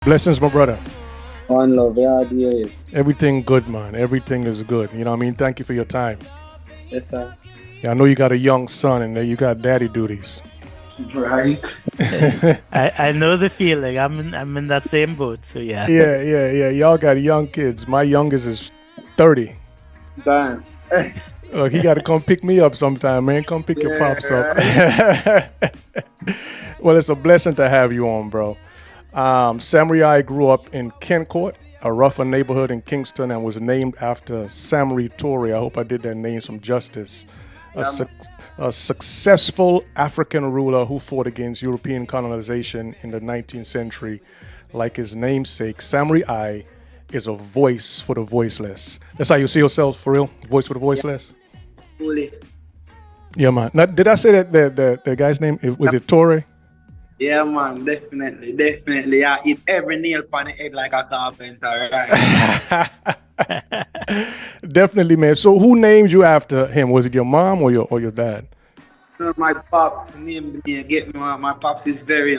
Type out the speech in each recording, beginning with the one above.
Blessings, my brother. One love, yeah, dear. Everything good, man. Everything is good. You know what I mean? Thank you for your time. Yes, sir. Yeah, I know you got a young son and you got daddy duties. Right. I know the feeling. I'm in that same boat. So yeah. Yeah. Y'all got young kids. My youngest is 30. Damn. Look, he got to come pick me up sometime, man. Come pick your pops up. Well, it's a blessing to have you on, bro. Samory I grew up in Kencourt, a rougher neighborhood in Kingston, and was named after Samory I. I hope I did that name some justice. A successful African ruler who fought against European colonization in the 19th century. Like his namesake, Samory I is a voice for the voiceless. That's how you see yourself, for real? Voice for the voiceless? Fully. Yeah, man. Now, did I say that the guy's name, was it Torre? Yeah, man, definitely. I eat every nail on the head like a carpenter, right? Definitely, man. So who named you after him? Was it your mom or your dad? My pops named me. Get me. My pops is very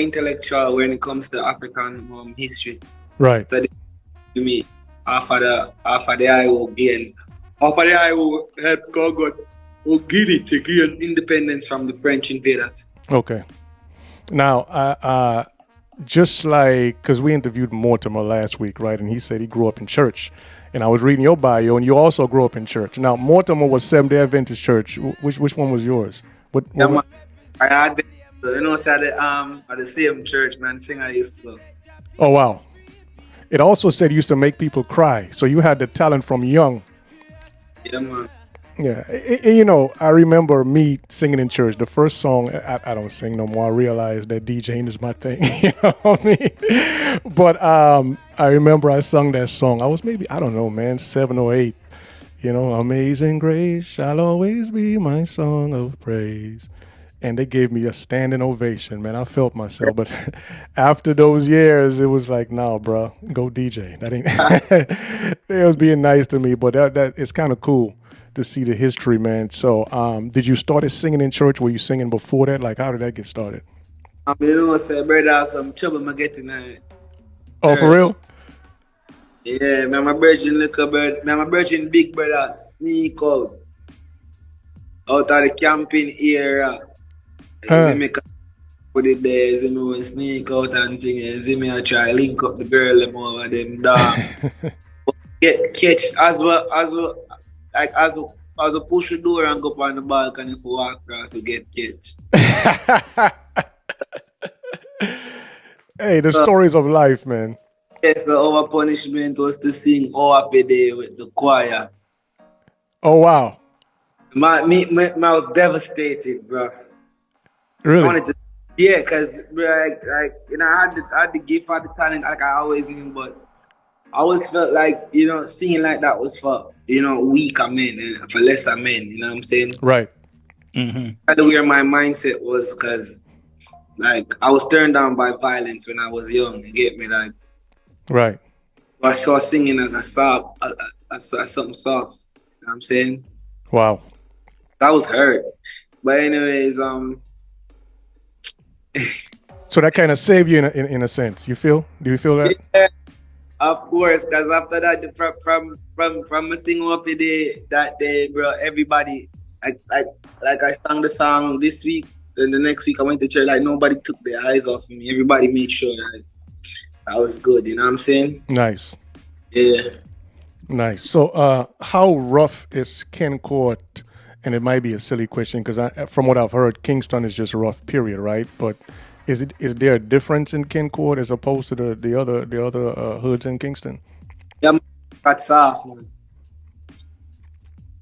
intellectual when it comes to African history. Right. So they to me after the I will gain. After the I will help God Guinea to gain independence from the French invaders. Okay. Now, just like, because we interviewed Mortimer last week, right? And he said he grew up in church. And I was reading your bio, and you also grew up in church. Now, Mortimer was Seventh-day Adventist Church. Which one was yours? I had been, at the same church, man. Sing I used to go. Oh, wow. It also said you used to make people cry. So you had the talent from young. Yeah, man. Yeah. You know, I remember me singing in church. The first song, I don't sing no more. I realized that DJing is my thing. You know what I mean? But I remember I sung that song. I was maybe, I don't know, man, 7 or 8. You know, Amazing Grace shall always be my song of praise. And they gave me a standing ovation, man. I felt myself. But after those years, it was like, nah, bro, go DJ. That ain't. They was being nice to me, but that it's kind of cool to see the history, man. So, did you start singing in church? Were you singing before that? Like, how did that get started? You know, say, brother, some trouble I'm getting at. Oh, for real? Yeah, man, my virgin little bird, man, my virgin big brother sneak out of the camping area. Put it there, you know, sneak out and things. You me I try link up the girl them over them down. Get catch as well, like as we push the door and go up on the balcony for walk across to get catch. Hey, the stories of life, man. Yes, our punishment was to sing "Oh Happy Day" with the choir. Oh wow! I was devastated, bro. Really? I wanted to, yeah, because like you know, I had the gift, I had the talent, like I always knew, but I always felt like, you know, singing like that was for, you know, weaker men and for lesser men. You know what I'm saying? Right. Mm-hmm. That's where my mindset was, because like I was turned down by violence when I was young. You get me? Like, right. I saw singing as something soft. You know what I'm saying? Wow. That was hurt. But anyways, so that kind of saved you in a sense. You feel? Do you feel that? Yeah, of course. Because after that, from singing up that day, bro, everybody like I sang the song this week. Then the next week I went to church. Like nobody took their eyes off of me. Everybody made sure that I was good. You know what I'm saying? Nice. Yeah. Nice. So, how rough is Kencourt? And it might be a silly question because from what I've heard, Kingston is just rough, period, right? But is there a difference in Kencourt as opposed to the other hoods in Kingston? Yeah, that's soft, man.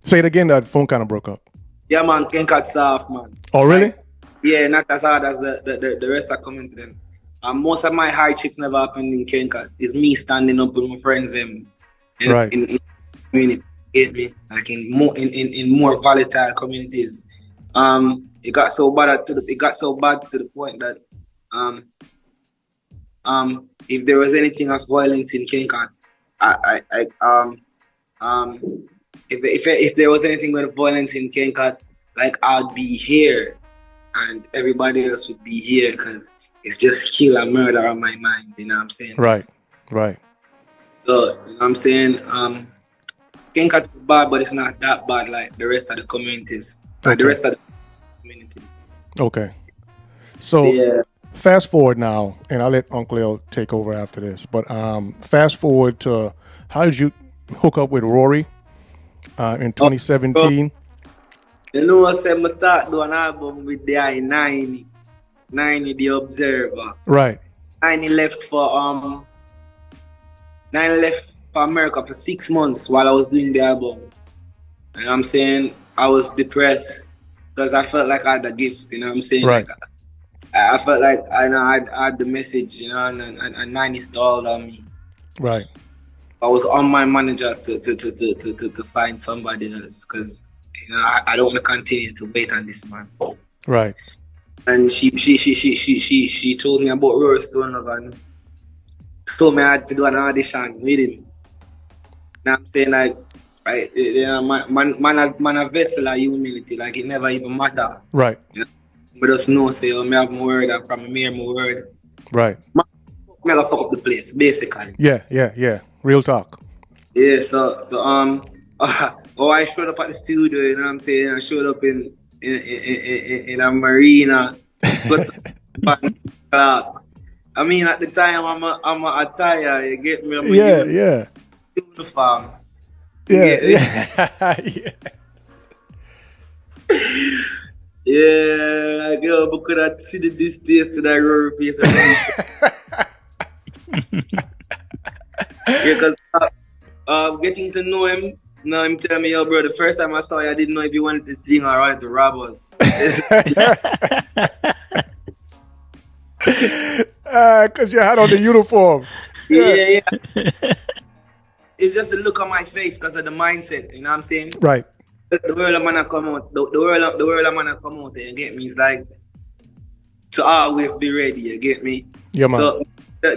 Say it again. That phone kind of broke up. Yeah, man, Kencourt soft, man. Oh, really? Like, yeah, not as hard as the rest are coming to them. Most of my hardships never happened in Kencourt. It's me standing up with my friends in community. Get me? Like in more volatile communities. It got so bad to the point that if there was anything of violence in Kencourt, if there was anything with violence in Kencourt, like I'd be here and everybody else would be here, because it's just kill and murder on my mind. You know what I'm saying? Right. So, you know what I'm saying? Kenka is bad, but it's not that bad like the rest of the communities. Like the rest of the communities. Okay. So fast forward now, and I'll let Uncle L take over after this. But fast forward to how did you hook up with Rory in 2017? You know, I said I start doing an album with the I-90, The Observer. Right. 90 left for America for 6 months while I was doing the album. You know what I'm saying? I was depressed because I felt like I had a gift, you know what I'm saying? Right. Like, I felt like I had the message, you know, and 90 stalled on me. Right. I was on my manager to find somebody else because, you know, I don't want to continue to wait on this man. Right. And she told me about Rory and told me I had to do an audition with him. And I'm saying, like, right, you know, man a vessel of humility, like it never even matter. Right. You know? But just know, say, I have my word, and from me, my word. Right. I'm gonna fuck up the place, basically. Yeah. Real talk. Yeah, so I showed up at the studio, you know what I'm saying? I showed up in a marina. I mean, at the time, I'm a attire, you get me? Yeah. Uniform. Yeah. Yeah, girl, but could I see the distaste to that Rory face? Yeah, because getting to know him, now him tell me, yo, bro, the first time I saw you, I didn't know if you wanted to sing or wanted to rob us. Because you had on the uniform. Yeah. It's just the look on my face because of the mindset, you know what I'm saying? Right. The world I'm gonna come out, the world I'm gonna come out, you get me? It's like to always be ready, you get me? Yeah, man. So I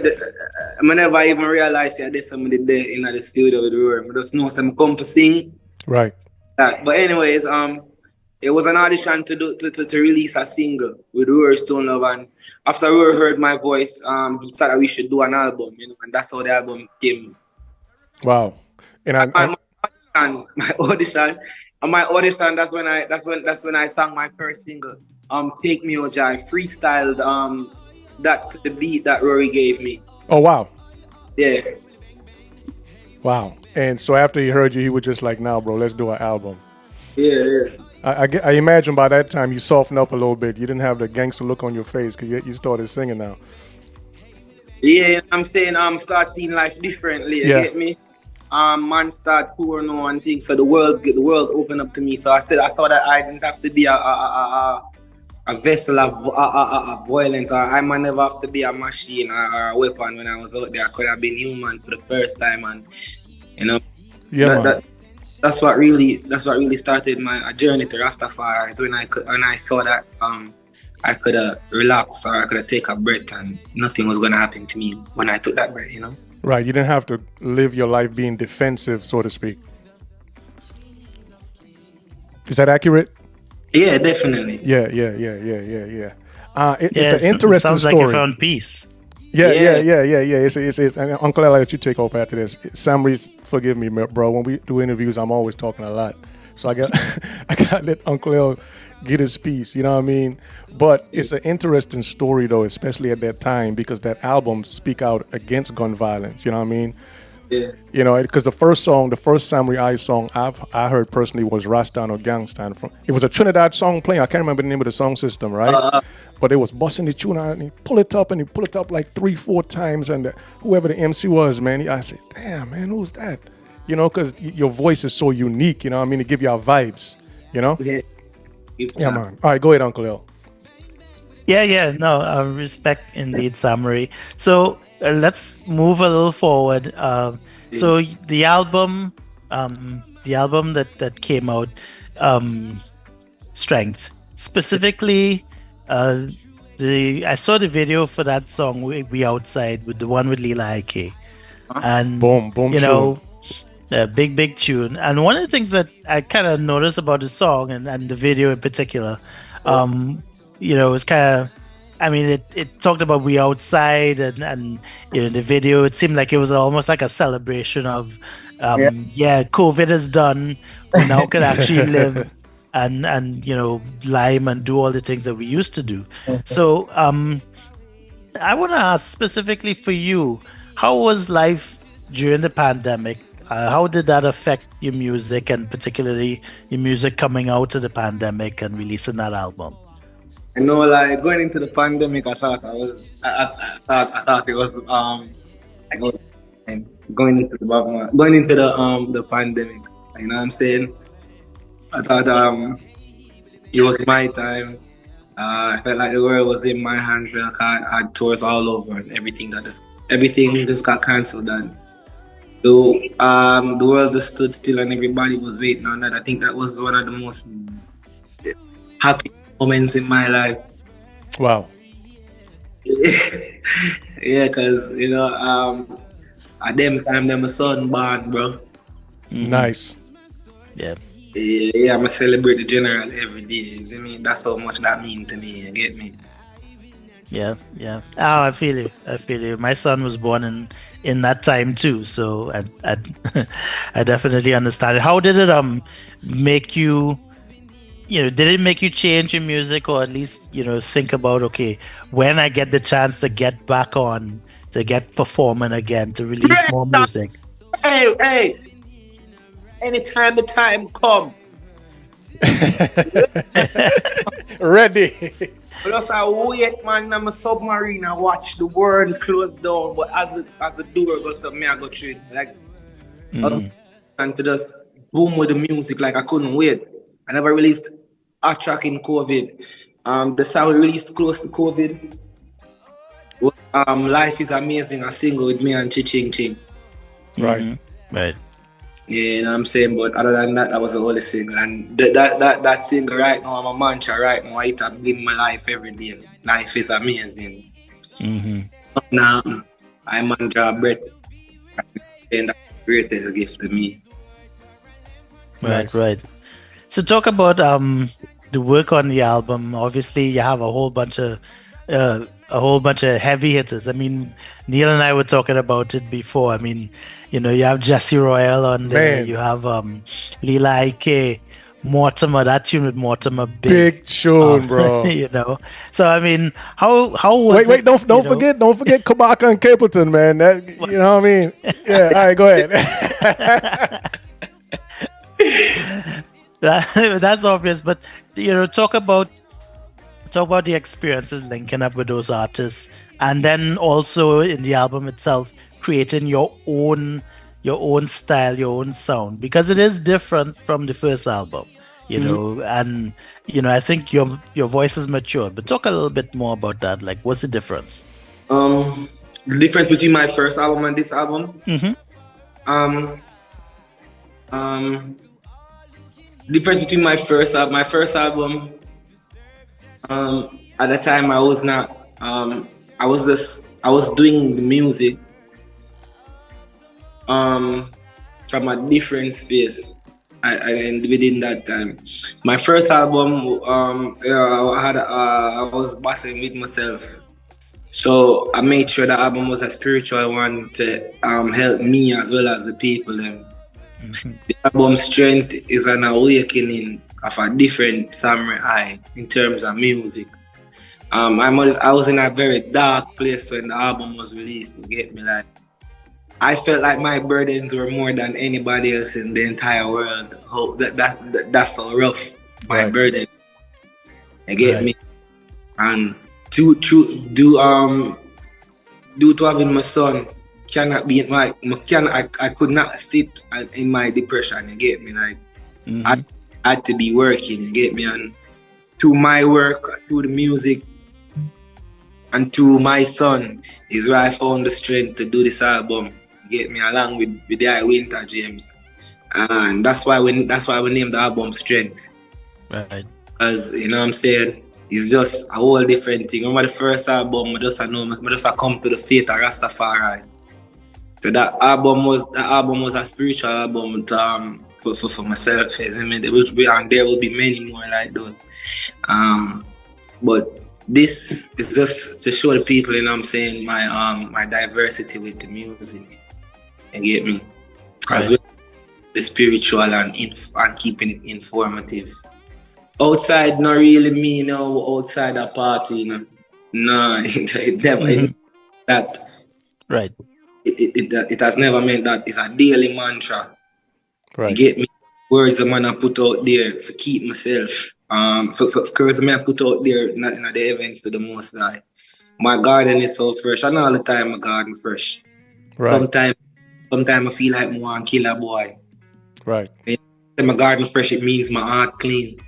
never even realized that there's somebody there in the studio with Rory. I just know some come to sing. Right. But anyways, it was an audition to release a single with Rory Stone Love, and after Rory heard my voice, he thought that we should do an album, you know, and that's how the album came. Wow. And my audition. That's when I sang my first single. Take Me Oja. I freestyled that to the beat that Rory gave me. Oh wow. Yeah. Wow. And so after he heard you, he was just like, "Nah, bro, let's do an album." Yeah. I imagine by that time you softened up a little bit. You didn't have the gangster look on your face because you started singing now. Yeah, I'm saying start seeing life differently. You get me? Man start touring and things, so the world opened up to me. So I thought that I didn't have to be a vessel of violence, or I might never have to be a machine or a weapon. When I was out there, I could have been human for the first time, and you know, that's what really started my journey to Rastafari. Is when I saw that I could relax, or I could take a breath, and nothing was gonna happen to me when I took that breath, you know. Right, you didn't have to live your life being defensive, so to speak. Is that accurate? Yeah, definitely. Yeah. It's an interesting sounds story. Like you found peace. Yeah. It's and Uncle L, I'll let you take over after this. Samory, forgive me, bro. When we do interviews, I'm always talking a lot, so I got to let Uncle L get his piece. You know what I mean? But it's an interesting story, though, especially at that time, because that album speak out against gun violence. You know what I mean? Yeah. You know, because the first Samory I song I heard personally was Rasta Nuh Gangsta. It was a Trinidad song playing. I can't remember the name of the song system, right? But it was busting the tune out, and he pull it up like 3-4 times, and whoever the MC was, man, I said, damn, man, who's that? You know, because your voice is so unique. You know what I mean? To give y'all vibes. You know? Yeah, man. All right, go ahead, Uncle L. Yeah. No, respect indeed, Samory. So let's move a little forward. So the album that came out, Strength, specifically, I saw the video for that song, We Outside, with the one with Lila Iké, and boom, you know, a big tune. And one of the things that I kind of noticed about the song and the video in particular, you know, it's kind of, I mean, it talked about we outside, and the video, it seemed like it was almost like a celebration of, COVID is done. We now can actually live and lime and do all the things that we used to do. So I want to ask specifically for you, how was life during the pandemic? How did that affect your music, and particularly your music coming out of the pandemic and releasing that album? I know, like going into the pandemic, I thought it was going into the pandemic. You know what I'm saying? I thought it was my time. I felt like the world was in my hands, and I had tours all over, and everything just got cancelled. And so the world just stood still, and everybody was waiting on that. I think that was one of the most happy moments in my life. Wow. Yeah, because at them time, my son born, bro. Nice. Yeah. Yeah, I'm a celebrate the general every day. You see me? That's how much that mean to me. You get me? Yeah. Oh, I feel you. My son was born in that time too, so I I definitely understand it. How did it make you? Did it make you change your music, or at least think about, okay, when I get the chance to get back on, to get performing again, to release more music? Hey. Anytime the time come. Ready. Plus I wait, man, I'm a submarine. I watch the world close down. But as the door goes up, me I go through it. Like, and to just boom with the music, like I couldn't wait. I never released a track in COVID. The song we released close to COVID. Life is Amazing, a single with me and Ching Ching. Right. Mm-hmm. Right. Yeah, you know what I'm saying? But other than that, that was the only single. And that single right now, I'm a mantra right now. It has been my life every day. Life is amazing. Mm-hmm. Now, I mantra breath. And that's the greatest gift to me. Right. So talk about the work on the album. Obviously, you have a whole bunch of heavy hitters. I mean, Neil and I were talking about it before. I mean, you have Jesse Royale on there. Man. You have Lila Iké, Mortimer. That tune with Mortimer, big tune, bro. So I mean, how was wait? Don't forget Kabaka and Capleton, man. That you know what I mean? Yeah. All right, go ahead. That's obvious, but talk about the experiences linking up with those artists, and then also in the album itself, creating your own style, your own sound, because it is different from the first album, and I think your voice is matured. But talk a little bit more about that. Like, what's the difference? The difference between my first album and this album. Difference between my first album. At the time, I was not. I was doing the music from a different space. And within that time, my first album, I was battling with myself. So I made sure the album was a spiritual one to help me as well as the people. The album Strength is an awakening of a different Samory I in terms of music. I was in a very dark place when the album was released. You get me? Like, I felt like my burdens were more than anybody else in the entire world. That's so rough. My burden. You get me? And to having my son cannot be I could not sit in my depression. You get me? Like, I had to be working. You get me? And through my work, through the music, and through my son is where I found the strength to do this album. Get me, along with the guy Winta James, and that's why we named the album Strength. Right. Because you know what I'm saying, it's just a whole different thing. Remember the first album, I just come to the faith of Rastafari. So that album was a spiritual album for myself. And there will be many more like those. But this is just to show the people, you know what I'm saying, my diversity with the music. You get me? As well the spiritual and keeping it informative. Outside, not really me, you know, outside a party, you know. No, it never that. Right. It has never meant that. It's a daily mantra. Right. You get me? Words a man I put out there for keep myself. For curse I put out there not in the events to the most high. My garden is so fresh. And all the time my garden fresh. Right. Sometimes I feel like I want to kill a boy. Right. And my garden fresh, it means my heart clean.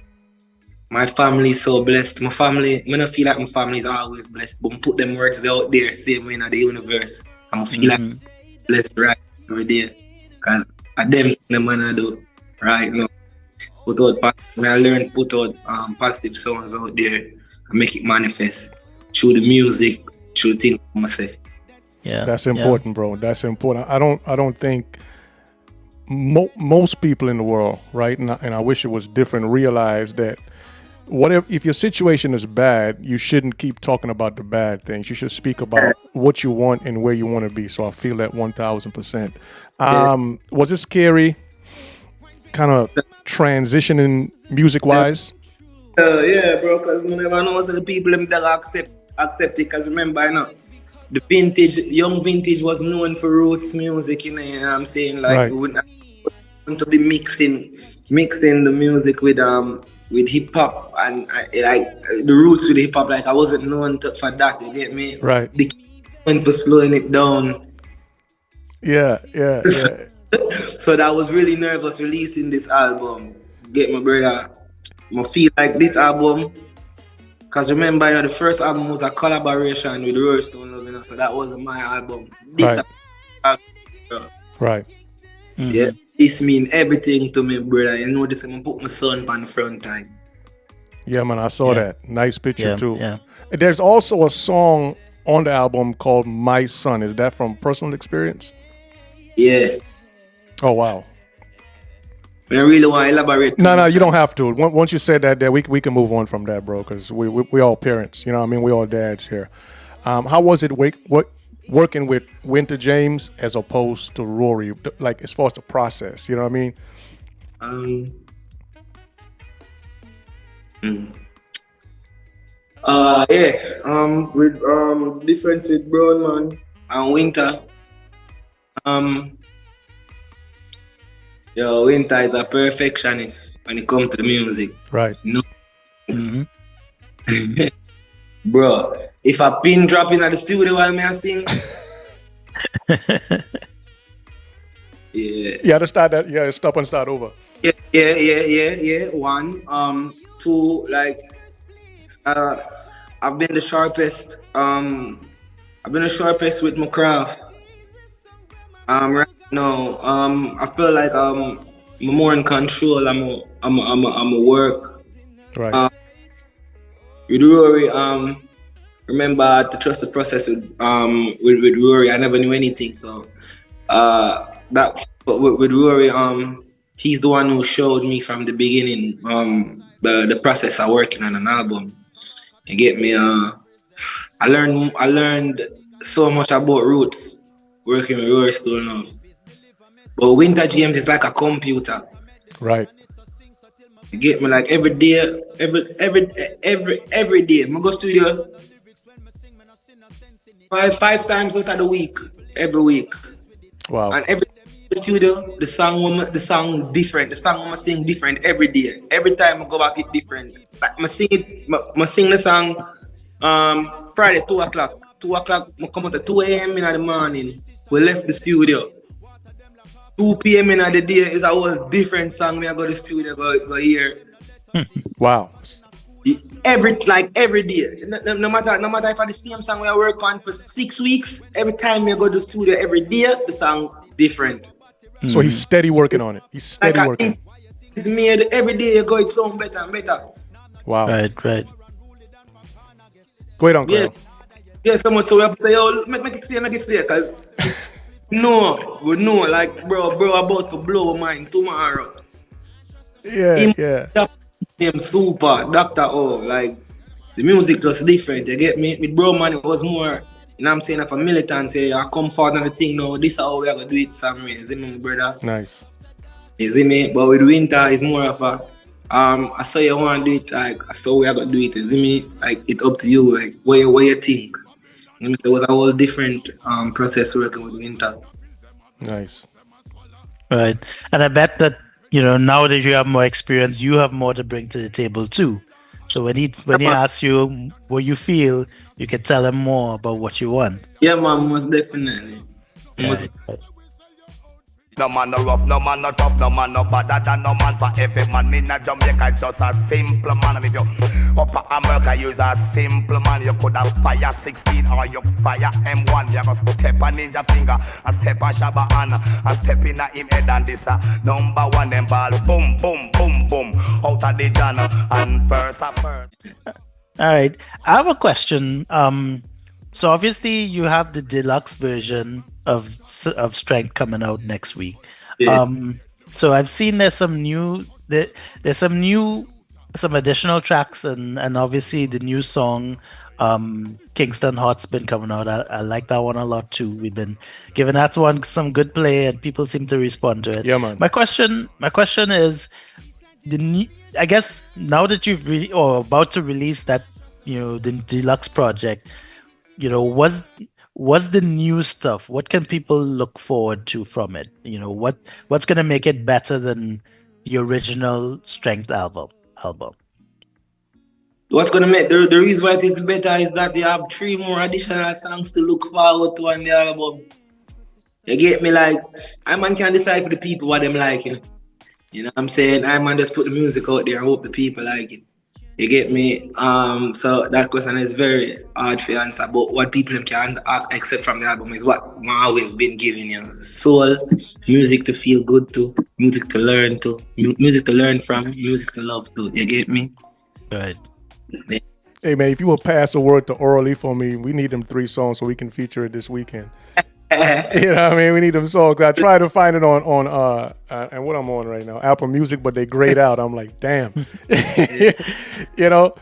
My family is so blessed. My family, I don't feel like my family is always blessed, but I put them words out there same way in the universe. I feel like blessed right every day. Because I them the man I do right now. Put out when I learn put out positive songs out there and make it manifest through the music, through the things I say. Yeah. That's important, bro. That's important. I don't think most people in the world, right? And I wish it was different, realize that whatever, if your situation is bad, you shouldn't keep talking about the bad things. You should speak about what you want and where you want to be. So I feel that 1000%. Was it scary kind of transitioning music wise? Yeah, bro, because I never know the people them that accept it. Because remember, you know, the young vintage was known for roots music, you know what I'm saying? Like, we wouldn't want to be mixing the music with hip hop and like the roots with hip hop. Like, I wasn't known for that, you get me? Right. The went for slowing it down. Yeah. So that was really nervous releasing this album. Get my brother. I feel like this album, because remember, you know, the first album was a collaboration with Rory, you know, so that wasn't my album. This album, right. Yeah, this means everything to me, brother. You know, this I'm gonna put my son on the front time. Yeah, man, I saw that. Nice picture too. Yeah. There's also a song on the album called My Son. Is that from personal experience? Yeah. Oh, wow. I really want to elaborate. No, you don't have to. Once you said that, we can move on from that, bro, because we all parents. You know what I mean? We all dads here. How was it working with Winta James as opposed to Rory, like as far as the process? You know what I mean? With difference with Brown Man and Winta. Winta is a perfectionist when it comes to the music. Right. No. Bro, if a pin drop in at the studio while me I sing. Yeah. Yeah, to start that. Yeah, stop and start over. Yeah. One. Two, like I've been the sharpest. With my craft. Right now, I feel like I'm more in control. I'm a work. Right. With Rory, remember to trust the process with Rory. I never knew anything, so but with Rory, he's the one who showed me from the beginning the process of working on an album. You get me? I learned so much about roots working with Rory still now. But Winta James is like a computer. Right. You get me? Like every day, I go studio five times out of the week, every week. Wow. And every studio, the song different. The song I sing different every day. Every time I go back, it's different. Like I sing the song Friday 2 o'clock. 2 o'clock, I come out at 2 a.m. in the morning. We left the studio. 2 p.m. in the day is a whole different song. Me I go to the studio, go hear. Wow. Every day. No matter if I the same song we work on for 6 weeks, every time you go to the studio, every day the song different. So he's steady working on it. He's steady working. It's made every day you go, it sound better and better. Wow. Right. Go ahead, Uncle. Yeah, so much so we have to say, yo, make it stay, because we know, like, bro, about to blow my mind tomorrow. Yeah. Name Super, Dr. O, like, the music just different, you get me? With Bro Man, it was more, you know what I'm saying, of a militant, say, I come forward on the thing now, this is how we are going to do it, Samory, you see me, brother? Nice. You see me? But with Winta, it's more of a, I saw you want to do it, like, I saw we are going to do it, you see me? Like, it's up to you, like, what you think? You know, so it was a whole different process working with Winta. Nice. Right. And I bet that, now that you have more experience, you have more to bring to the table too. So when he asks you what you feel, you can tell him more about what you want. Yeah, man, most definitely. Right. No man no rough, no man no tough, no man no better than no man. For every man in a Jamaica, just a simple man. And if you up America, use a simple man. You could have fire 16 or you fire M1. You go step a ninja finger, a step a Shabba Anna, a step in a him head and this a number one. Them ball boom, boom, boom, boom out of the channel and first. All right, I have a question. So obviously you have the deluxe version of Strength coming out next week. Yeah. So I've seen there's some additional tracks and obviously the new song Kingston Hot's been coming out. I like that one a lot too. We've been giving that one some good play and people seem to respond to it. Yeah, man. My question is, I guess now that you've about to release that, the deluxe project, what's the new stuff? What can people look forward to from it? What's gonna make it better than the original Strength album? What's gonna make the reason why it is better is that they have 3 more additional songs to look forward to on the album. You get me? Like, I man can decide for the people what them like, you know what I'm saying? I man just put the music out there and hope the people like it. You get me? So that question is very hard to answer, but what people can accept from the album is what I've always been giving you. Soul, music to feel good to, music to learn to, music to learn from, music to love to. You get me? Right. Yeah. Hey man, if you will pass a word to Rory for me, we need them 3 songs so we can feature it this weekend. You know what I mean? We need them songs. I try to find it on and what I'm on right now, Apple Music, but they grayed out. I'm like, damn. You know?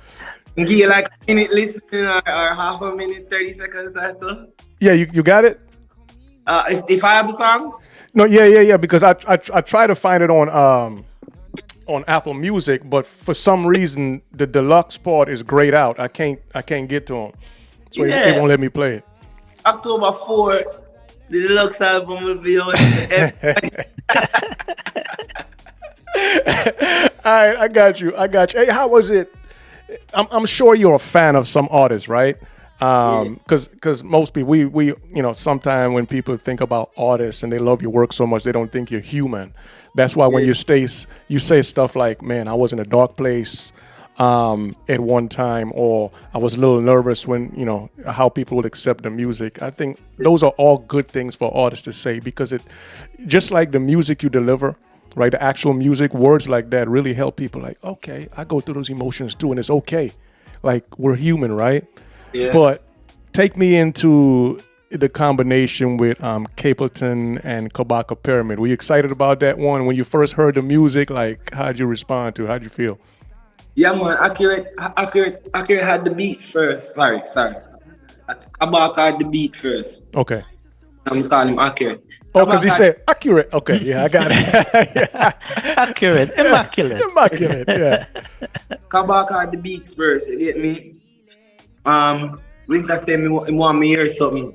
Give you like a minute listening or half a minute, 30 seconds or so. Yeah, you got it? If I have the songs? No, yeah. Because I try to find it on Apple Music, but for some reason the deluxe part is grayed out. I can't get to them, so it won't let me play it. October 4, the deluxe album will be on. All right, I got you. Hey, how was it? I'm sure you're a fan of some artists, right? Because most people, we sometimes when people think about artists and they love your work so much, they don't think you're human. That's why when you say stuff like, man, I was in a dark place at one time, or I was a little nervous when, how people would accept the music. I think those are all good things for artists to say, because it, just like the music you deliver, right? The actual music, words like that really help people like, okay, I go through those emotions too, and it's okay. Like, we're human, right? Yeah. But take me into the combination with Capleton and Kabaka Pyramid. Were you excited about that one? When you first heard the music, like, how'd you respond to it? How'd you feel? Yeah, man, Accurate had the beat first. Sorry. Kabaka had the beat first. Okay. I'm calling him Accurate. Oh, because he said accurate. Okay, yeah, I got it. Accurate, immaculate. Immaculate, yeah. Kabaka had the beat first, you get me? Winta said he want me hear something.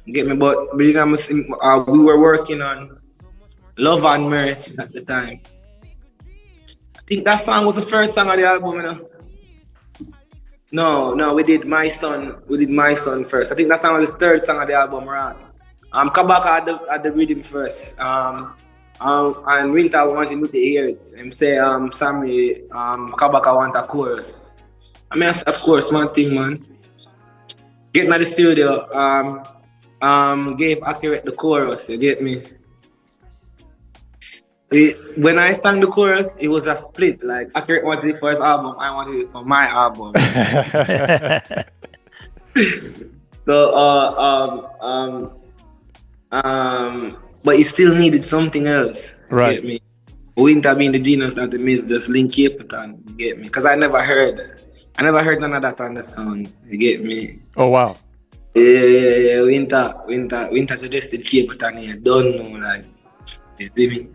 You get me? But we were working on Love and Mercy at the time. I think that song was the first song of the album, No, we did My Son. We did My Son first. I think that song was the 3rd song of the album, right? Kabaka had the rhythm first. And Winta wanted me to hear it. Him say, Sammy, Kabaka want a chorus. I mean, of course, one thing, man. Get me to the studio, gave Accurate the chorus, you get me? When I sang the chorus, it was a split. Like, Accurate wanted it for his album, I wanted it for my album. So, but he still needed something else. Right. Get me? Winta being the genius that the miss just link Capleton, you get me? Because I never heard I never heard none of that on the sound. You get me? Oh wow. Yeah. Winta suggested Capleton here. Don't know, like, you see me?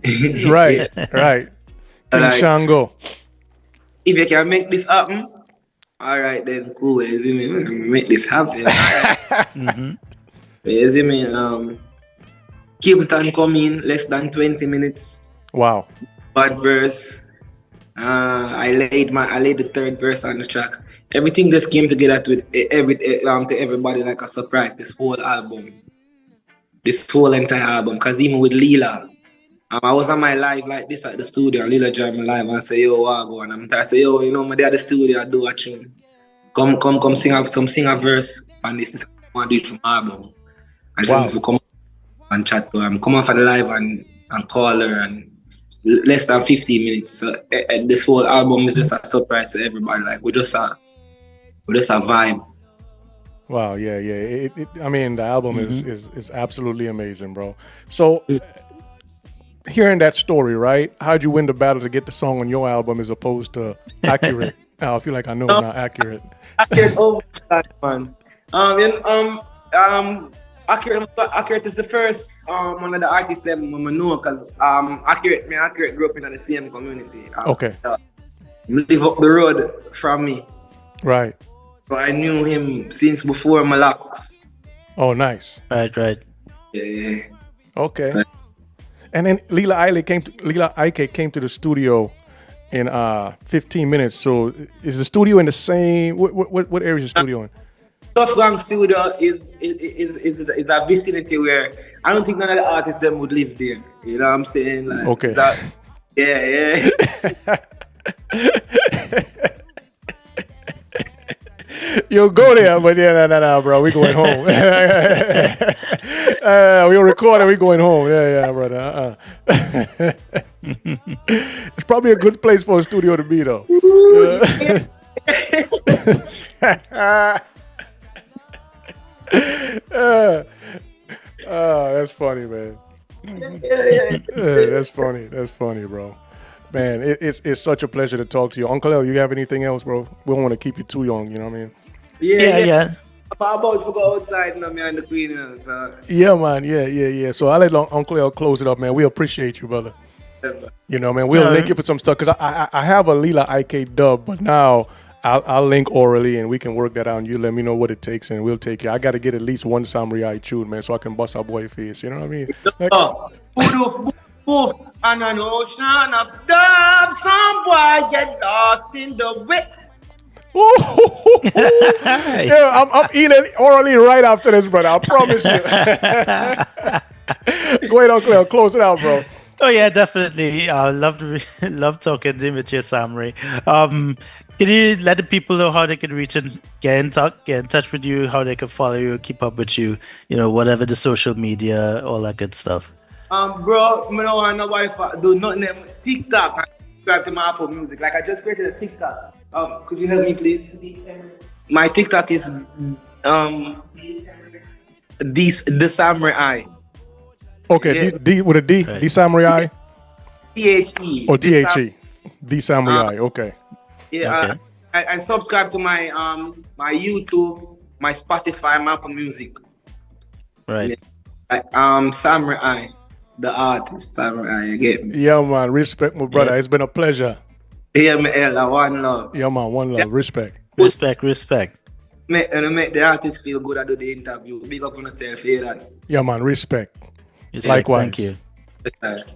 Right. King Like, Shango. If you can make this happen, all right then, cool. You see me? Make this happen. You see me? Capleton come in less than 20 minutes. Wow. Bad verse. I laid the third verse on the track. Everything just came together to everybody like a surprise. This whole entire album. Cause even with Lila, I was on my live like this at the studio. And Lila joined me live and I say, yo, Wago, and I say, yo, you know, my dad at the studio, I do a tune. Come sing a verse on this. I want to do it for my album. And wow. so come and chat to him. Come on for the live and call her and less than 15 minutes. So this whole album is just a surprise to everybody. Like we just a vibe. Wow, yeah. I mean, the album is absolutely amazing, bro. So, hearing that story, right? How'd you win the battle to get the song on your album as opposed to Accurate? I feel like I know it's not Accurate. Accurate over that, man. Accurate is the first one of the artists that I know because Accurate grew up in the same community. Okay. Live up the road from me. Right. So I knew him since before my locks. Oh, nice. Right. Yeah. Okay. And then Lila Iké came to the studio in 15 minutes. So is the studio in the same? What area is the studio in? Tough Gang Studio is a vicinity where I don't think none of the artists them would live there. You know what I'm saying? Like, okay. Yeah. You'll go there, but no, bro. We going home. We'll record and we going home. Yeah, brother. It's probably a good place for a studio to be, though. That's funny, man. That's funny, bro. Man, it's such a pleasure to talk to you. Uncle L, you have anything else, bro? We don't want to keep you too young, you know what I mean? Yeah. I'm about to go outside now, me and the Queen. So. Yeah, man. Yeah. So I'll let Uncle L close it up, man. We appreciate you, brother. You know, man, we'll link you for some stuff because I have a Lila Iké dub, but now I'll link orally and we can work that out and you let me know what it takes and we'll take it. I got to get at least one Samory I tune, man, so I can bust our boy face. You know what I mean? Like, and an ocean of dubs, some boy get lost in the way. Yeah, I'm eating orally right after this, brother. I promise you. Go ahead, Uncle L, close it out, bro. Oh yeah, definitely. I love talking to with your Samory. Can you let the people know how they can reach and get in touch with you, how they can follow you, keep up with you, you know, whatever the social media, all that good stuff. Bro, I don't want nobody do nothing. TikTok and subscribe to my Apple Music. Like I just created a TikTok. Could you help me, please? My TikTok is the Samory I. Okay, D with a D, right. The Samory I. THE. Or THE. The Samory I. Okay. Yeah. Okay. I subscribe to my my YouTube, my Spotify, my Apple Music. Right. Samory I, the artist, Samory I. You get me? Yeah, man. Respect, my brother. Yeah. It's been a pleasure. Yeah, man. One love. Yeah, man. One love. Yeah. Respect. Make the artist feel good. I do the interview. Big up on yourself. Yeah, man. Respect. Likewise. Thank you. Respect.